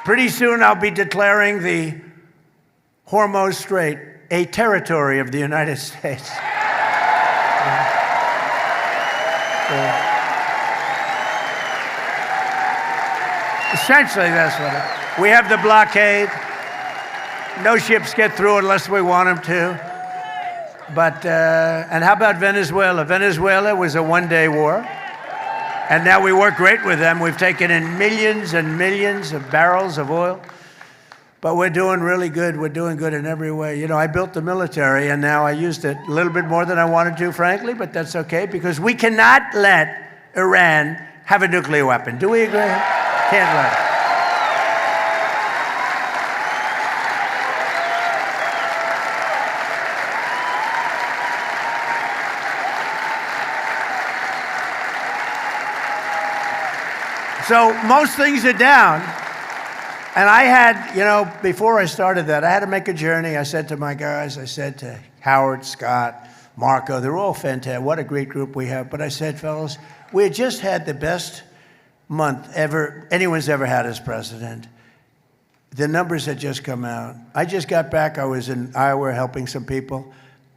Pretty soon I'll be declaring the Hormuz Strait a territory of the United States. Essentially, that's what it is. We have the blockade. No ships get through unless we want them to. But, and how about Venezuela? Venezuela was a one-day war. And now we work great with them. We've taken in millions and millions of barrels of oil. But we're doing really good. We're doing good in every way. You know, I built the military, and now I used it a little bit more than I wanted to, frankly, but that's okay, because we cannot let Iran have a nuclear weapon. Do we agree? Can't let it. So most things are down. And I had, you know, before I started that, I had to make a journey. I said to my guys, I said to Howard, Scott, Marco, they're all fantastic. What a great group we have. But I said, fellas, we had just had the best month anyone's ever had as president. The numbers had just come out. I just got back. I was in Iowa helping some people.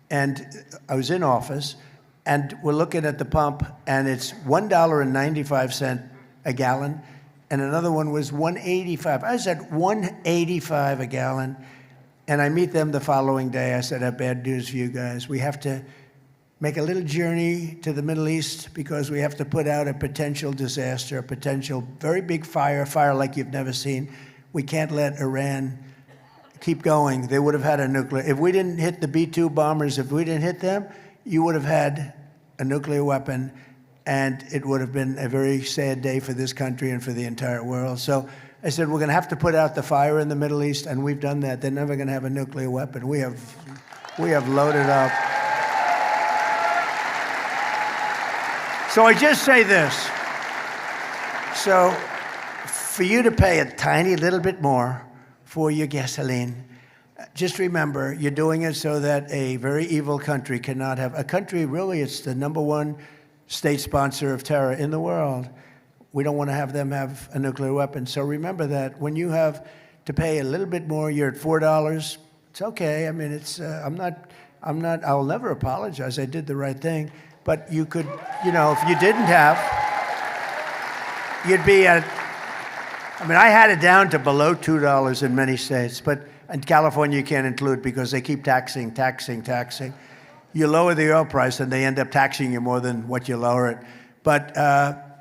And I was in office. And we're looking at the pump, and it's $1.95 a gallon, and another one was $1.85. I was at $1.85 a gallon, and I meet them the following day. I said, I have bad news for you guys. We have to make a little journey to the Middle East because we have to put out a potential disaster, a potential very big fire like you've never seen. We can't let Iran keep going. They would have had a nuclear. If we didn't hit the B-2 bombers, if we didn't hit them, you would have had a nuclear weapon. And it would have been a very sad day for this country and for the entire world. So I said, we're going to have to put out the fire in the Middle East, and we've done that. They're never going to have a nuclear weapon. We have loaded up. So I just say this. So for you to pay a tiny little bit more for your gasoline, just remember, you're doing it so that a very evil country cannot have, a country really, it's the #1 state sponsor of terror in the world. We don't want to have them have a nuclear weapon. So remember that when you have to pay a little bit more, you're at $4. It's okay. I mean, it's, I'll never apologize. I did the right thing. But you could, you know, if you didn't have, you'd be at, I mean, I had it down to below $2 in many states, but in California you can't include because they keep taxing. You lower the oil price and they end up taxing you more than what you lower it. But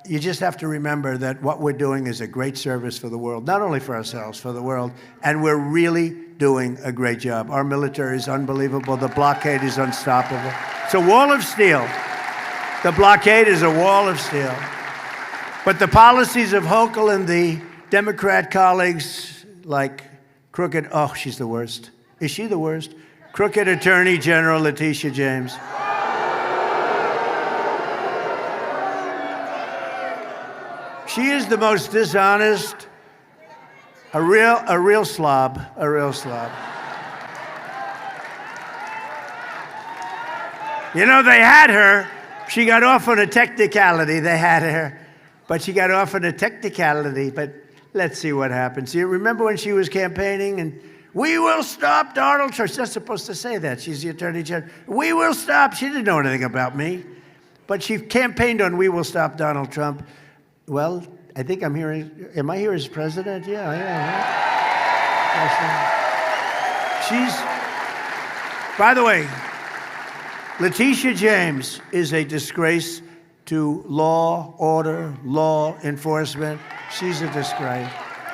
you just have to remember that what we're doing is a great service for the world, not only for ourselves, for the world. And we're really doing a great job. Our military is unbelievable. The blockade is unstoppable. It's a wall of steel. The blockade is a wall of steel. But the policies of Hochul and the Democrat colleagues like crooked, oh, she's the worst. Is she the worst? Crooked Attorney General Letitia James. She is the most dishonest, a real slob. You know, they had her. She got off on a technicality. They had her, but she got off on a technicality. But let's see what happens. You remember when she was campaigning and we will stop Donald Trump. She's not supposed to say that. She's the Attorney General. We will stop. She didn't know anything about me. But she campaigned on we will stop Donald Trump. Well, I think I'm here. Am I here as president? Yeah, I am. She's, by the way, Letitia James is a disgrace to law, order, law enforcement. She's a disgrace.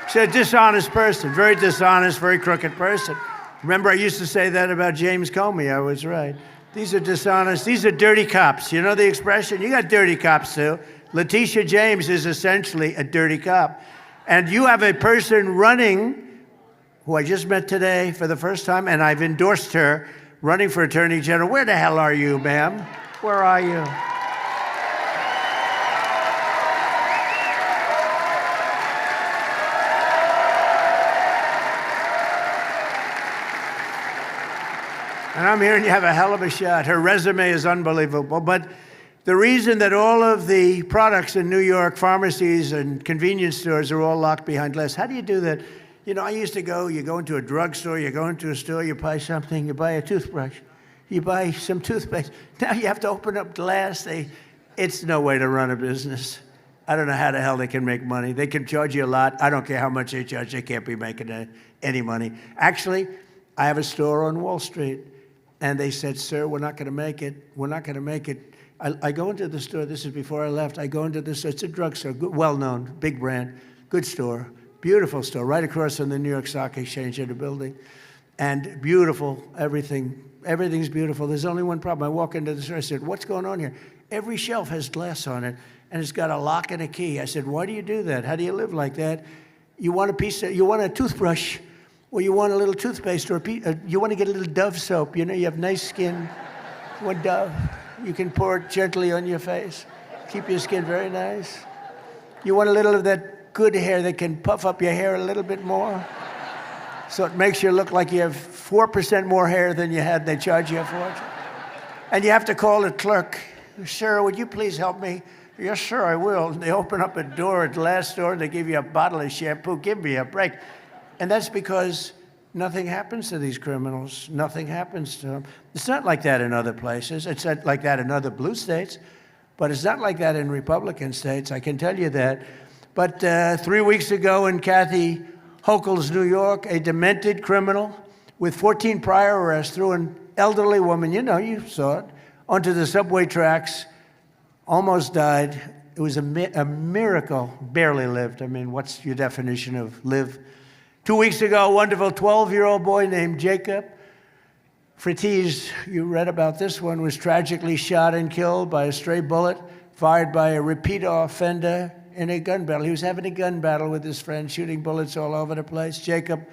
She's a dishonest person, very dishonest, very crooked person. Remember, I used to say that about James Comey. I was right. These are dishonest. These are dirty cops. You know the expression? You got dirty cops, too. Letitia James is essentially a dirty cop. And you have a person running, who I just met today for the first time, and I've endorsed her, running for Attorney General. Where the hell are you, ma'am? Where are you? And I'm hearing you have a hell of a shot. Her resume is unbelievable. But The reason that all of the products in New York pharmacies and convenience stores are all locked behind glass. How do you do that? You know, I used to you go into a drugstore, you go into a store, you buy something, you buy a toothbrush, you buy some toothpaste. Now you have to open up glass. It's no way to run a business. I don't know how the hell they can make money. They can charge you a lot. I don't care how much they charge. They can't be making any money. Actually, I have a store on Wall Street, and they said, sir, we're not going to make it. We're not going to make it. I go into the store. This is before I left. I go into this. It's a drugstore, well-known, big brand, good store, beautiful store, right across from the New York Stock Exchange in the building. And beautiful, everything's beautiful. There's only one problem. I walk into the store. I said, what's going on here? Every shelf has glass on it, and it's got a lock and a key. I said, why do you do that? How do you live like that? You want a toothbrush, or you want a little toothpaste, or you want to get a little Dove soap. You know, you have nice skin. You want Dove. You can pour it gently on your face. Keep your skin very nice. You want a little of that good hair that can puff up your hair a little bit more, so it makes you look like you have 4% more hair than you had. They charge you a fortune. And you have to call the clerk. Sir, would you please help me? Yes, sir, I will. They open up a door at the last door, and they give you a bottle of shampoo. Give me a break. And that's because nothing happens to these criminals. Nothing happens to them. It's not like that in other places. It's not like that in other blue states. But it's not like that in Republican states, I can tell you that. But 3 weeks ago in Kathy Hochul's New York, a demented criminal with 14 prior arrests threw an elderly woman, you saw it, onto the subway tracks, almost died. It was a miracle, barely lived. I mean, what's your definition of live? 2 weeks ago, a wonderful 12-year-old boy named Jacob Fritiz, you read about this one, was tragically shot and killed by a stray bullet fired by a repeat offender in a gun battle. He was having a gun battle with his friend, shooting bullets all over the place. Jacob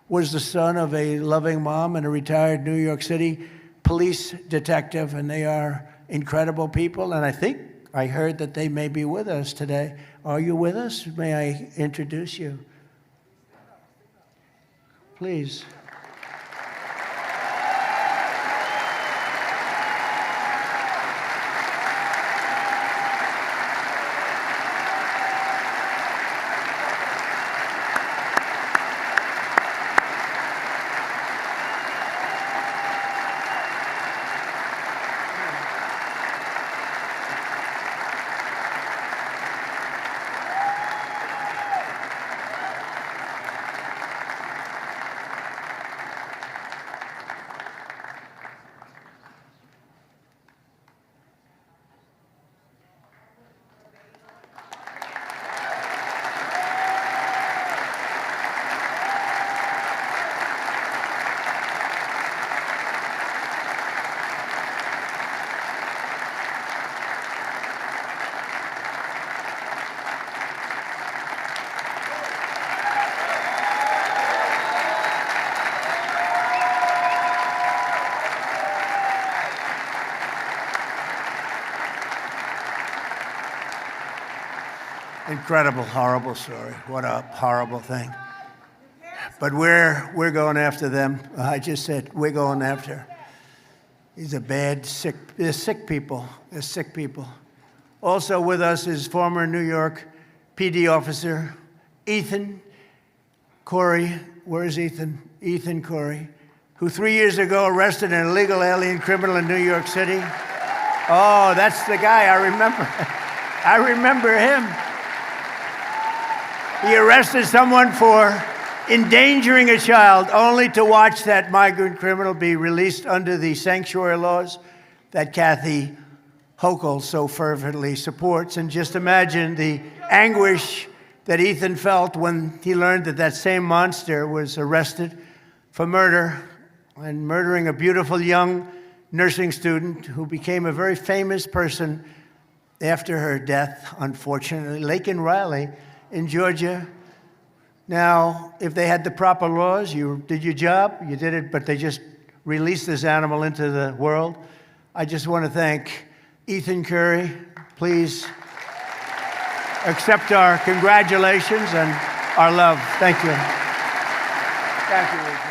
was the son of a loving mom and a retired New York City police detective, and they are incredible people. And I think I heard that they may be with us today. Are you with us? May I introduce you? Please. Incredible, horrible story. What a horrible thing. But we're going after them. I just said we're going after. These are bad, sick. They're sick people. They're sick people. Also with us is former New York PD officer Ethan Corey. Where is Ethan? Ethan Corey, who 3 years ago arrested an illegal alien criminal in New York City. Oh, that's the guy. I remember. I remember him. He arrested someone for endangering a child, only to watch that migrant criminal be released under the sanctuary laws that Kathy Hochul so fervently supports. And just imagine the anguish that Ethan felt when he learned that that same monster was arrested for murder and murdering a beautiful young nursing student who became a very famous person after her death, unfortunately, Laken Riley in Georgia. Now, if they had the proper laws, you did your job, you did it, but they just released this animal into the world. I just want to thank Ethan Curry. Please accept our congratulations and our love. Thank you. Thank you, Ethan.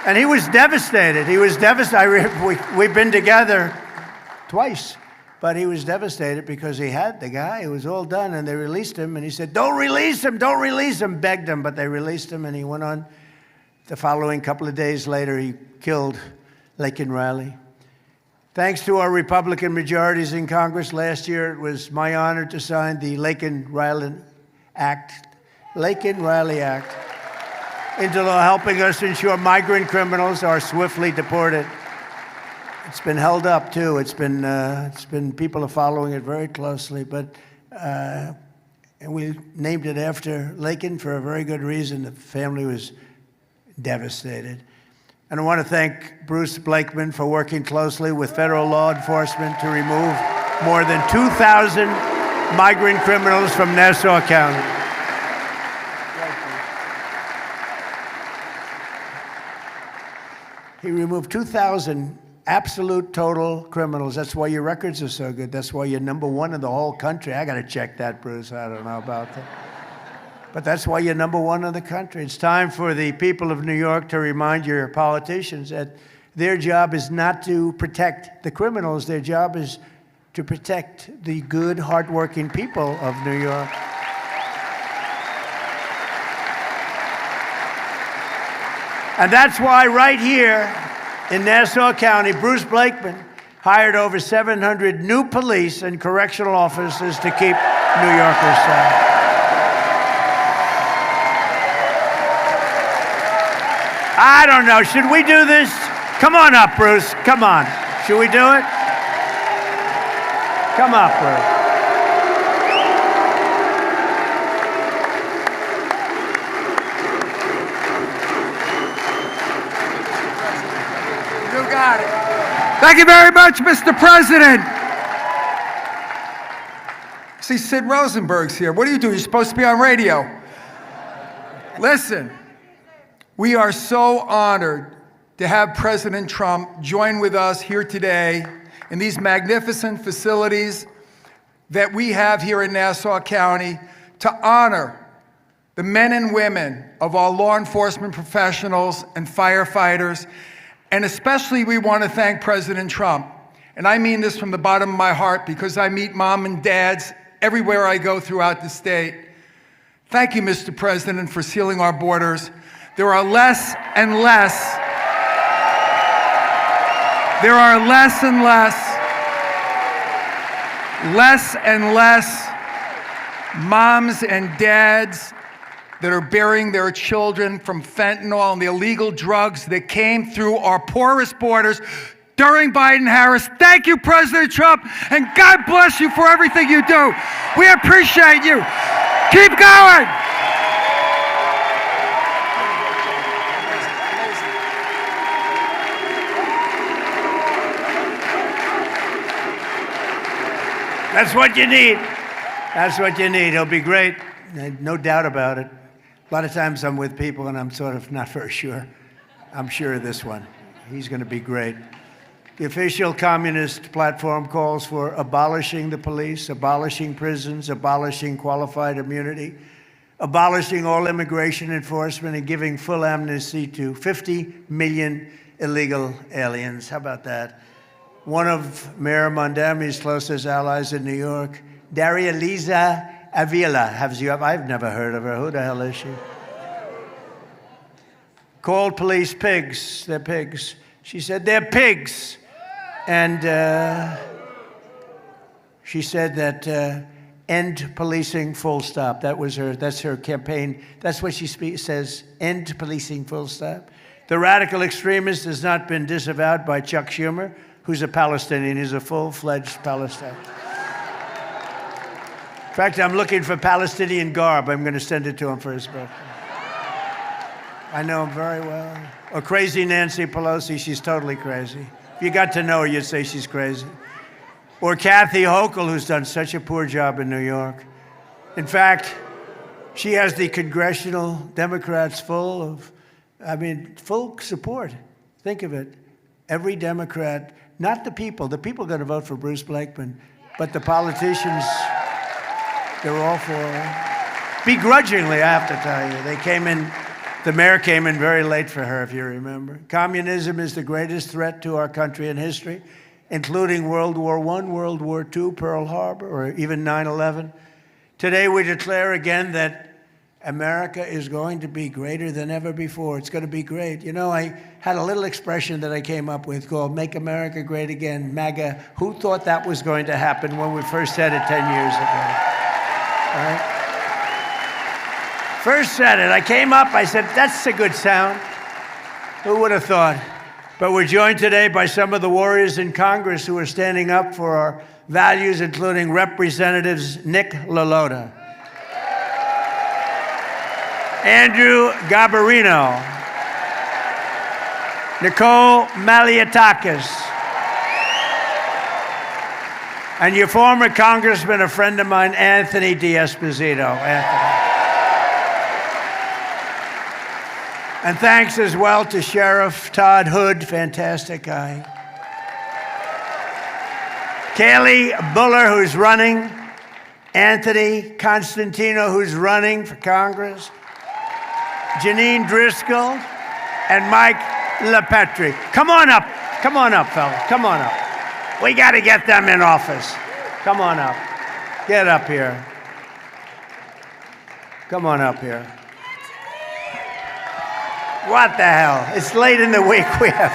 And he was devastated. He was devastated. We've been together twice, but he was devastated because he had the guy. It was all done, and they released him. And he said, "Don't release him, don't release him." Begged him, but they released him, and he went on. The following couple of days later, he killed Laken Riley. Thanks to our Republican majorities in Congress last year, it was my honor to sign the Laken Riley Act into law, helping us ensure migrant criminals are swiftly deported. It's been held up too. It's been people are following it very closely, but and we named it after Laken for a very good reason. The family was devastated. And I want to thank Bruce Blakeman for working closely with federal law enforcement to remove more than 2,000 migrant criminals from Nassau County. He removed 2,000 absolute total criminals. That's why your records are so good. That's why you're #1 in the whole country. I got to check that, Bruce. I don't know about that. But that's why you're #1 in the country. It's time for the people of New York to remind your politicians that their job is not to protect the criminals. Their job is to protect the good, hardworking people of New York. And that's why right here in Nassau County, Bruce Blakeman hired over 700 new police and correctional officers to keep New Yorkers safe. I don't know. Should we do this? Come on up, Bruce. Come on. Should we do it? Come up, Bruce. You got it. Thank you very much, Mr. President. See, Sid Rosenberg's here. What do? You're supposed to be on radio. Listen. We are so honored to have President Trump join with us here today in these magnificent facilities that we have here in Nassau County to honor the men and women of our law enforcement professionals and firefighters. And especially we want to thank President Trump. And I mean this from the bottom of my heart because I meet mom and dads everywhere I go throughout the state. Thank you, Mr. President, for sealing our borders. There are less and less moms and dads that are burying their children from fentanyl and the illegal drugs that came through our porous borders during Biden-Harris. Thank you, President Trump, and God bless you for everything you do. We appreciate you. Keep going. That's what you need. That's what you need. He'll be great. No doubt about it. A lot of times I'm with people and I'm sort of not very sure. I'm sure of this one. He's going to be great. The official communist platform calls for abolishing the police, abolishing prisons, abolishing qualified immunity, abolishing all immigration enforcement, and giving full amnesty to 50 million illegal aliens. How about that? One of Mayor Mondami's closest allies in New York, Daria Liza Avila. I've never heard of her. Who the hell is she? Called police pigs. They're pigs. She said, they're pigs. And she said that end policing, full stop. That's her campaign. That's what she says, end policing, full stop. The radical extremist has not been disavowed by Chuck Schumer, who's a Palestinian. He's a full-fledged Palestinian. In fact, I'm looking for Palestinian garb. I'm going to send it to him for his birthday. I know him very well. Or crazy Nancy Pelosi. She's totally crazy. If you got to know her, you'd say she's crazy. Or Kathy Hochul, who's done such a poor job in New York. In fact, she has the congressional Democrats full support. Think of it. Every Democrat, not the people. The people are going to vote for Bruce Blakeman, but the politicians, they're all for her. Begrudgingly, I have to tell you. They came in The mayor came in very late for her, if you remember. Communism is the greatest threat to our country in history, including World War I, World War II, Pearl Harbor, or even 9/11. Today, we declare again that America is going to be greater than ever before. It's going to be great. You know, I had a little expression that I came up with called Make America Great Again, MAGA. Who thought that was going to happen when we first said it 10 years ago? All right? First said it. I came up, I said, that's a good sound. Who would have thought? But we're joined today by some of the warriors in Congress who are standing up for our values, including Representatives Nick LaLota, Andrew Garbarino, Nicole Malliotakis, and your former congressman, a friend of mine, Anthony D'Esposito. Anthony. And thanks as well to Sheriff Todd Hood, fantastic guy. Kaylee Buller, who's running. Anthony Constantino, who's running for Congress. Janine Driscoll and Mike LaPetri. Come on up, fellas, come on up. We got to get them in office. Come on up. Get up here. Come on up here. What the hell? It's late in the week. We have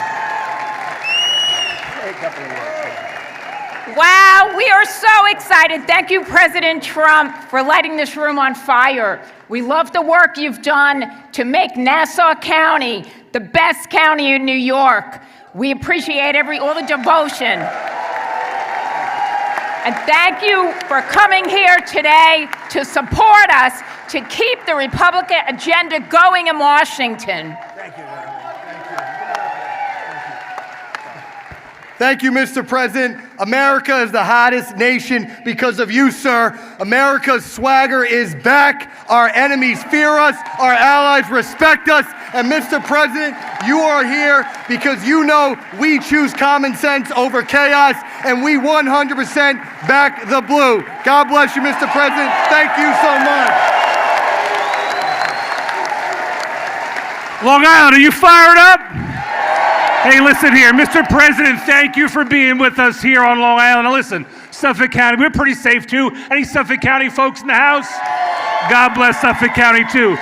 a couple of minutes. Wow, we are so excited. Thank you, President Trump, for lighting this room on fire. We love the work you've done to make Nassau County the best county in New York. We appreciate all the devotion. And thank you for coming here today to support us to keep the Republican agenda going in Washington. Thank you, Larry. Thank you, Mr. President. America is the hottest nation because of you, sir. America's swagger is back. Our enemies fear us. Our allies respect us. And Mr. President, you are here because you know we choose common sense over chaos, and we 100% back the blue. God bless you, Mr. President. Thank you so much. Long Island, are you fired up? Hey, listen here. Mr. President, thank you for being with us here on Long Island. Now listen, Suffolk County, we're pretty safe too. Any Suffolk County folks in the house? God bless Suffolk County too.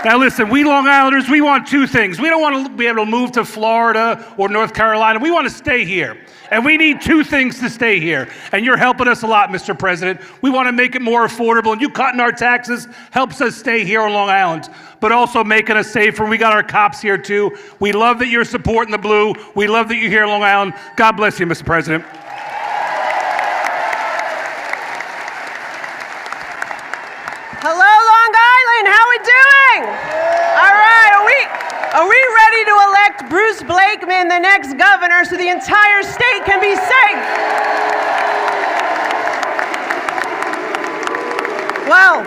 Now listen, we Long Islanders, we want two things. We don't want to be able to move to Florida or North Carolina. We want to stay here. And we need two things to stay here. And you're helping us a lot, Mr. President. We want to make it more affordable. And you cutting our taxes helps us stay here on Long Island, but also making us safer. We got our cops here too. We love that you're supporting the blue. We love that you're here on Long Island. God bless you, Mr. President. Hello, Long Island. How we doing? All right. Are we ready to elect Bruce Blakeman the next governor so the entire state can be safe? Well,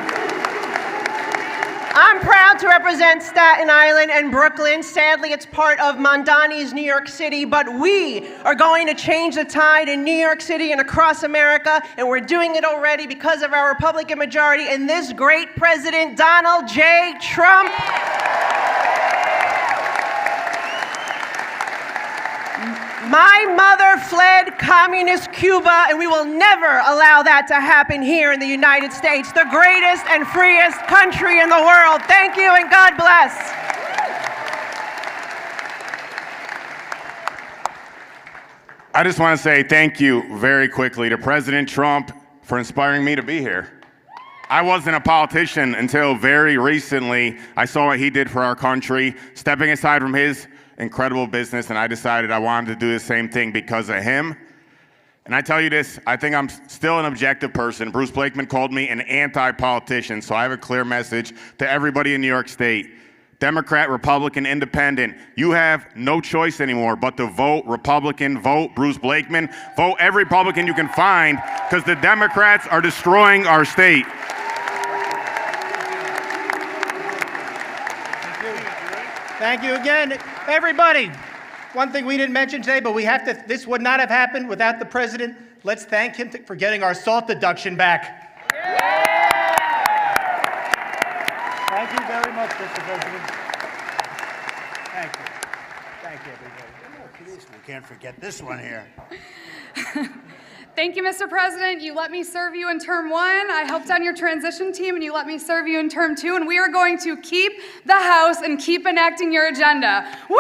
I'm proud to represent Staten Island and Brooklyn. Sadly, it's part of Mondani's New York City, but we are going to change the tide in New York City and across America, and we're doing it already because of our Republican majority and this great president, Donald J. Trump. My mother fled communist Cuba, and we will never allow that to happen here in the United States, the greatest and freest country in the world. Thank you, and God bless. I just want to say thank you very quickly to President Trump for inspiring me to be here. I wasn't a politician until very recently. I saw what he did for our country, stepping aside from his incredible business, and I decided I wanted to do the same thing because of him. And I tell you this, I think I'm still an objective person. Bruce Blakeman called me an anti-politician, so I have a clear message to everybody in New York State. Democrat, Republican, Independent, you have no choice anymore but to vote Republican, vote Bruce Blakeman, vote every Republican you can find, because the Democrats are destroying our state. Thank you again, everybody. One thing we didn't mention today, but this would not have happened without the president. Let's thank him for getting our SALT deduction back. Yeah. Thank you very much, Mr. President. Thank you. Thank you, everybody. We can't forget this one here. Thank you, Mr. President. You let me serve you in term 1. I helped on your transition team, and you let me serve you in term 2, and we are going to keep the House and keep enacting your agenda. Woo!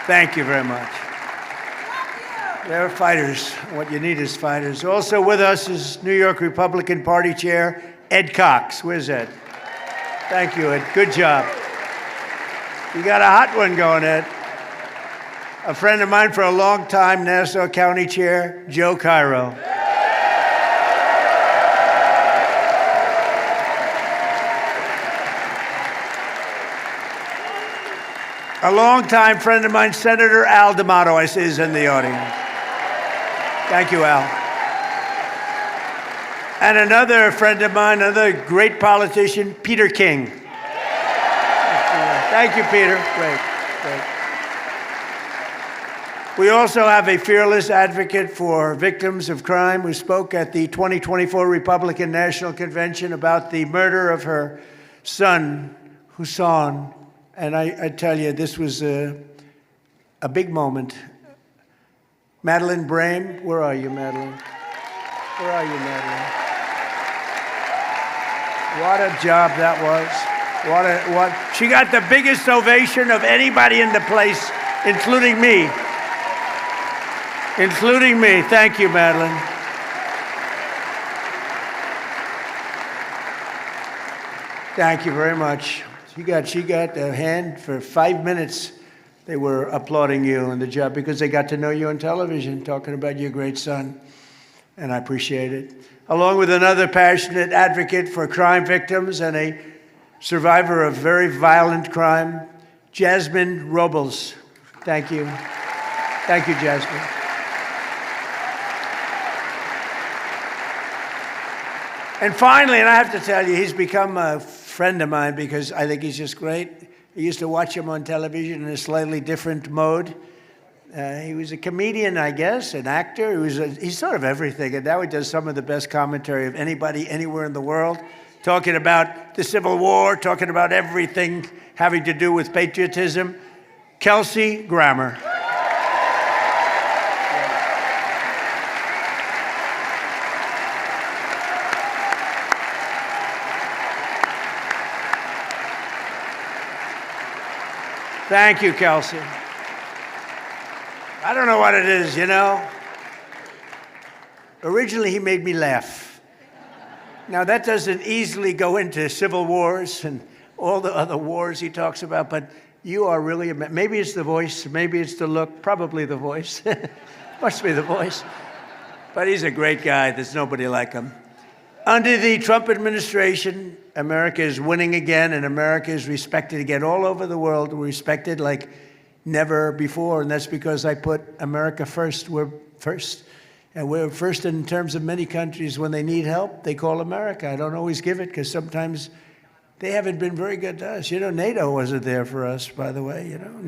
Thank you very much. They're fighters. What you need is fighters. Also with us is New York Republican Party Chair Ed Cox. Where's Ed? Thank you, Ed. Good job. You got a hot one going, Ed. A friend of mine for a long time, Nassau County Chair Joe Cairo. A longtime friend of mine, Senator Al D'Amato, I see is in the audience. Thank you, Al. And another friend of mine, another great politician, Peter King. Thank you, Peter. Great. We also have a fearless advocate for victims of crime who spoke at the 2024 Republican National Convention about the murder of her son, Husan. And I tell you, this was a big moment. Madeline Brame, where are you, Madeline? Where are you, Madeline? What a job that was. She got the biggest ovation of anybody in the place, including me. Including me. Thank you, Madeline. Thank you very much. She got a hand for 5 minutes. They were applauding you on the job because they got to know you on television, talking about your great son, and I appreciate it. Along with another passionate advocate for crime victims and a survivor of very violent crime, Jasmine Robles. Thank you. Thank you, Jasmine. And finally, and I have to tell you, he's become a friend of mine because I think he's just great. I used to watch him on television in a slightly different mode. He was a comedian, I guess, an actor. He's sort of everything, and now he does some of the best commentary of anybody anywhere in the world, talking about the Civil War, talking about everything having to do with patriotism. Kelsey Grammer. Thank you, Kelsey. I don't know what it is, you know. Originally, he made me laugh. Now, that doesn't easily go into civil wars and all the other wars he talks about, but you are really, maybe it's the voice, maybe it's the look, probably the voice. Must be the voice. But he's a great guy. There's nobody like him. Under the Trump administration, America is winning again, and America is respected again all over the world. We're respected like never before, and that's because I put America first. We're first. And we're first in terms of many countries. When they need help, they call America. I don't always give it because sometimes they haven't been very good to us. You know, NATO wasn't there for us, by the way. You know,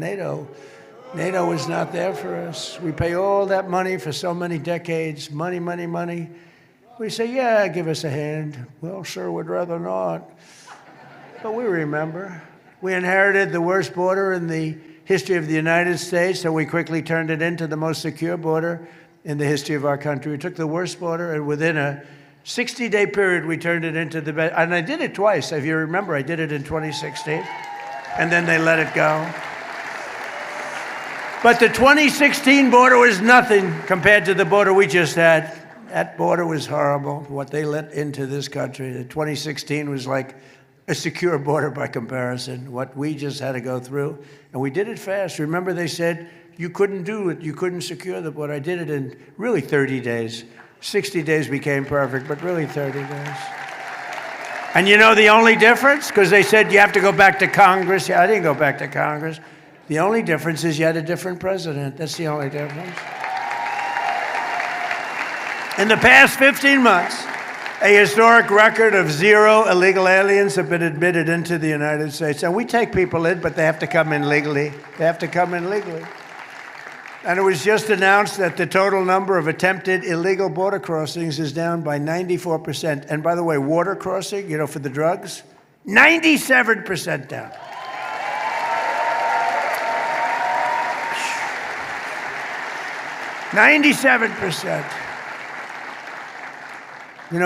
NATO was not there for us. We pay all that money for so many decades. Money, money, money. We say, yeah, give us a hand. Well, sure, we'd rather not. But we remember. We inherited the worst border in the history of the United States, so we quickly turned it into the most secure border in the history of our country. We took the worst border, and within a 60-day period, we turned it into the best. And I did it twice. If you remember, I did it in 2016, and then they let it go. But the 2016 border was nothing compared to the border we just had. That border was horrible, what they let into this country. The 2016 was like a secure border by comparison, what we just had to go through. And we did it fast. Remember, they said you couldn't do it, you couldn't secure the border. I did it in really 30 days. 60 days became perfect, but really 30 days. And you know the only difference? Because they said you have to go back to Congress. Yeah, I didn't go back to Congress. The only difference is you had a different president. That's the only difference. In the past 15 months, a historic record of 0 illegal aliens have been admitted into the United States. And we take people in, but they have to come in legally. They have to come in legally. And it was just announced that the total number of attempted illegal border crossings is down by 94%. And by the way, water crossing, for the drugs, 97% down. %97.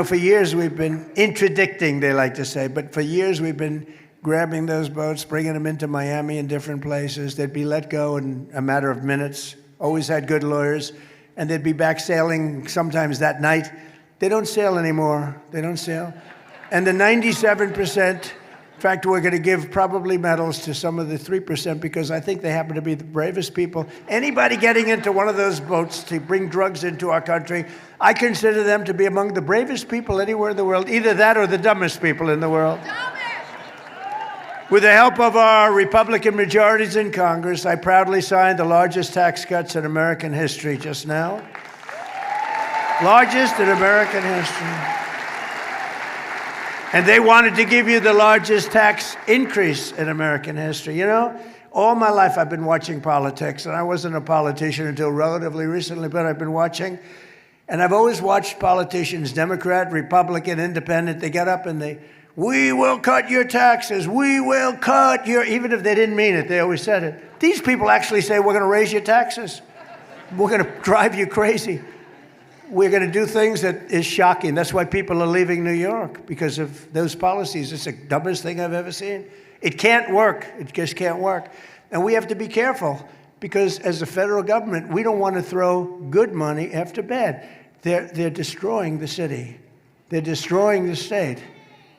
For years we've been interdicting, they like to say, but for years we've been grabbing those boats, bringing them into Miami and different places. They'd be let go in a matter of minutes. Always had good lawyers, and they'd be back sailing sometimes that night. They don't sail anymore. They don't sail. And the 97%, in fact, we're going to give probably medals to some of the 3% because I think they happen to be the bravest people. Anybody getting into one of those boats to bring drugs into our country, I consider them to be among the bravest people anywhere in the world, either that or the dumbest people in the world. With the help of our Republican majorities in Congress, I proudly signed the largest tax cuts in American history just now. Largest in American history. And they wanted to give you the largest tax increase in American history. All my life I've been watching politics, and I wasn't a politician until relatively recently, but I've been watching. And I've always watched politicians, Democrat, Republican, Independent, they get up and we will cut your taxes. We will cut your, even if they didn't mean it, they always said it. These people actually say, we're going to raise your taxes. We're going to drive you crazy. We're going to do things that is shocking. That's why people are leaving New York, because of those policies. It's the dumbest thing I've ever seen. It can't work. It just can't work. And we have to be careful, because as a federal government, we don't want to throw good money after bad. They're destroying the city. They're destroying the state.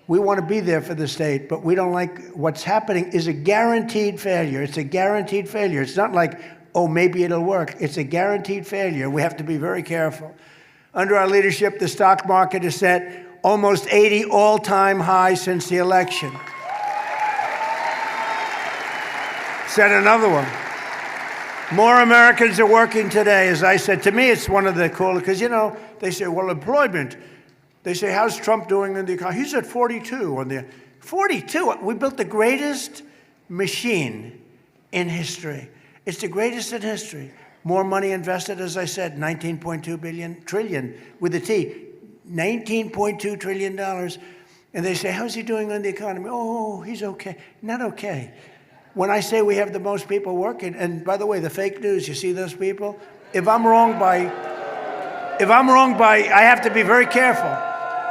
We want to be there for the state, but we don't like what's happening is a guaranteed failure. It's a guaranteed failure. It's not like, oh, maybe it'll work. It's a guaranteed failure. We have to be very careful. Under our leadership, the stock market has set almost 80 all-time highs since the election. Set another one. More Americans are working today. As I said, to me, it's one of the coolest, because, they say, well, employment. They say, how's Trump doing in the economy? He's at 42 on the 42. We built the greatest machine in history. It's the greatest in history. More money invested, as I said, $19.2 trillion with a T, $19.2 trillion. And they say, how's he doing on the economy? Oh, he's okay. Not okay. When I say we have the most people working, and by the way, the fake news, you see those people? If I'm wrong by, I have to be very careful.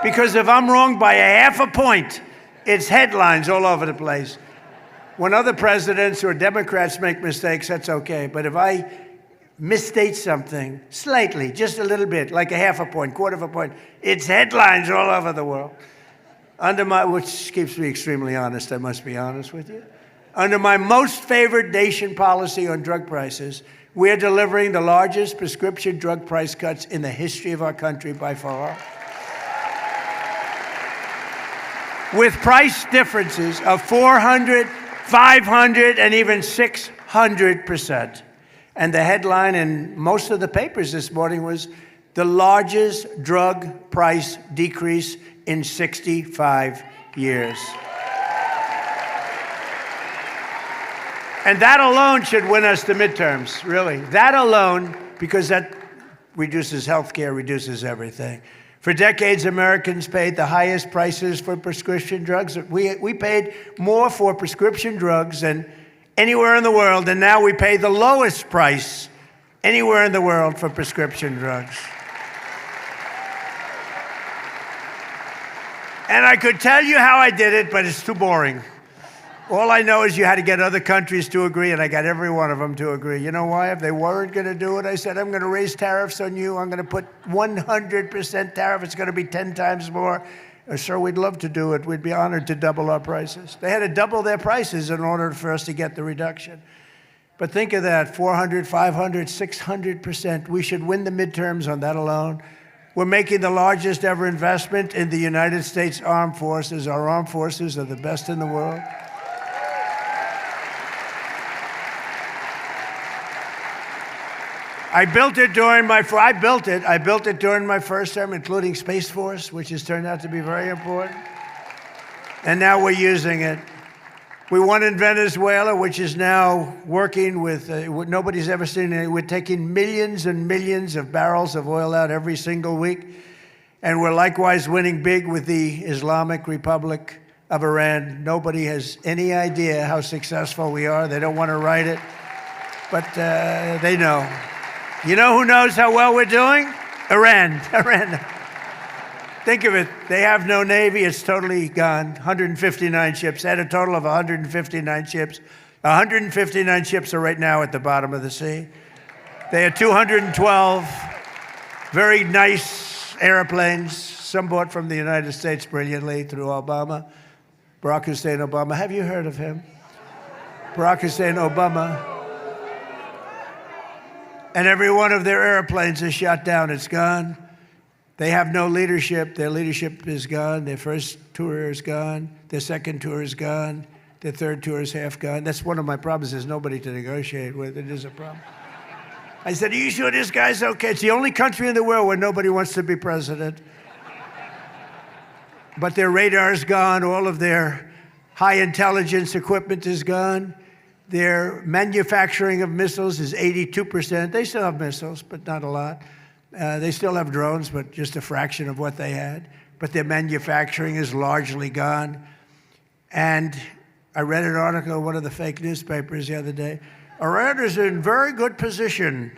Because if I'm wrong by a half a point, it's headlines all over the place. When other presidents or Democrats make mistakes, that's okay. But if I misstate something slightly, just a little bit, like a half a point, quarter of a point, it's headlines all over the world. Which keeps me extremely honest, I must be honest with you. Under my most favored nation policy on drug prices, we're delivering the largest prescription drug price cuts in the history of our country by far. With price differences of 400, 500, and even 600%. And the headline in most of the papers this morning was the largest drug price decrease in 65 years. And that alone should win us the midterms, really. That alone, because that reduces health care, reduces everything. For decades, Americans paid the highest prices for prescription drugs. We paid more for prescription drugs than anywhere in the world, and now we pay the lowest price anywhere in the world for prescription drugs. And I could tell you how I did it, but it's too boring. All I know is you had to get other countries to agree, and I got every one of them to agree. You know why? If they weren't going to do it, I said, I'm going to raise tariffs on you. I'm going to put 100% tariff. It's going to be 10 times more. Sir, we'd love to do it. We'd be honored to double our prices. They had to double their prices in order for us to get the reduction. But think of that, 400, 500, 600%. We should win the midterms on that alone. We're making the largest ever investment in the United States Armed Forces. Our armed forces are the best in the world. I built it during my first term, including Space Force, which has turned out to be very important. And now we're using it. We won in Venezuela, which is now working with what nobody's ever seen. We're taking millions and millions of barrels of oil out every single week. And we're likewise winning big with the Islamic Republic of Iran. Nobody has any idea how successful we are. They don't want to write it, but they know. You know who knows how well we're doing? Iran. Iran. Think of it. They have no navy. It's totally gone. 159 ships. They had a total of 159 ships. 159 ships are right now at the bottom of the sea. They had 212 very nice airplanes, some bought from the United States brilliantly through Obama. Barack Hussein Obama. Have you heard of him? Barack Hussein Obama. And every one of their airplanes is shot down. It's gone. They have no leadership. Their leadership is gone. Their first tour is gone. Their second tour is gone. Their third tour is half gone. That's one of my problems. There's nobody to negotiate with. It is a problem. I said, are you sure this guy's okay? It's the only country in the world where nobody wants to be president. But their radar's gone. All of their high intelligence equipment is gone. Their manufacturing of missiles is 82%. They still have missiles, but not a lot. They still have drones, but just a fraction of what they had. But their manufacturing is largely gone. And I read an article in one of the fake newspapers the other day. Iran is in very good position.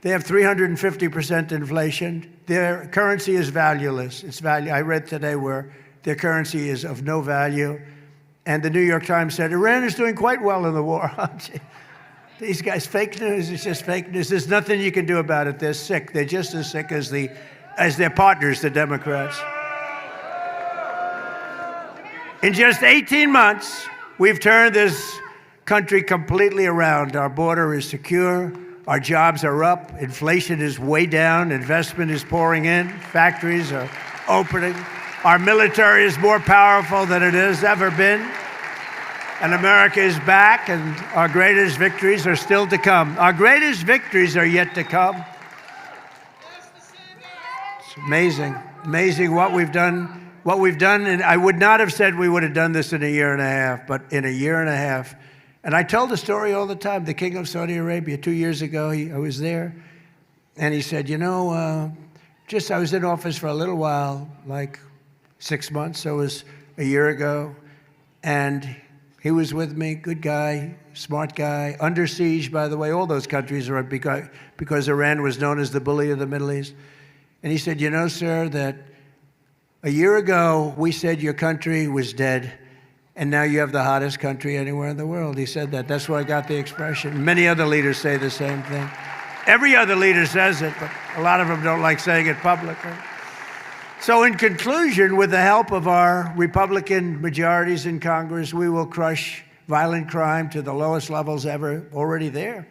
They have 350% inflation. Their currency is valueless. I read today where their currency is of no value. And the New York Times said, Iran is doing quite well in the war. These guys, fake news, it's just fake news. There's nothing you can do about it. They're sick. They're just as sick as their partners, the Democrats. In just 18 months, we've turned this country completely around. Our border is secure. Our jobs are up. Inflation is way down. Investment is pouring in. Factories are opening. Our military is more powerful than it has ever been. And America is back, and our greatest victories are still to come. Our greatest victories are yet to come. It's amazing, amazing what we've done. And I would not have said we would have done this in a year and a half, but in a year and a half. And I tell the story all the time. The king of Saudi Arabia, 2 years ago, I was there, and he said, I was in office for a little while, like 6 months, so it was a year ago, and he was with me, good guy, smart guy, under siege, by the way. All those countries are because Iran was known as the bully of the Middle East. And he said, sir, that a year ago, we said your country was dead, and now you have the hottest country anywhere in the world. He said that. That's where I got the expression. Many other leaders say the same thing. Every other leader says it, but a lot of them don't like saying it publicly. So in conclusion, with the help of our Republican majorities in Congress, we will crush violent crime to the lowest levels ever. Already there.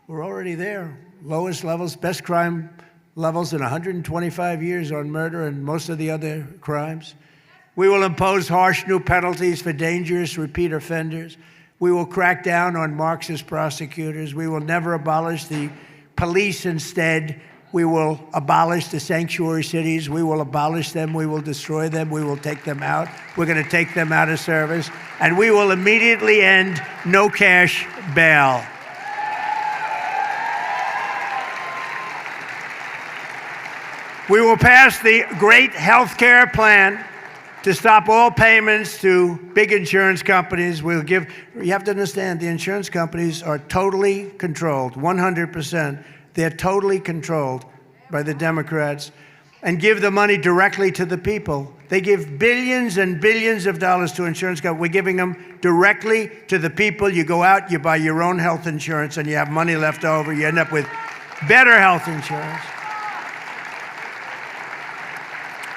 We're already there. Lowest levels, best crime levels in 125 years on murder and most of the other crimes. We will impose harsh new penalties for dangerous repeat offenders. We will crack down on Marxist prosecutors. We will never abolish the police. Instead, we will abolish the sanctuary cities. We will abolish them. We will destroy them. We will take them out. We're going to take them out of service. And we will immediately end no cash bail. We will pass the great health care plan to stop all payments to big insurance companies. You have to understand, the insurance companies are totally controlled, 100%. They're totally controlled by the Democrats, and give the money directly to the people. They give billions and billions of dollars to insurance companies. We're giving them directly to the people. You go out, you buy your own health insurance, and you have money left over. You end up with better health insurance.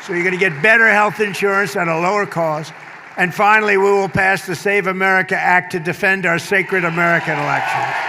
So you're going to get better health insurance at a lower cost. And finally, we will pass the Save America Act to defend our sacred American elections.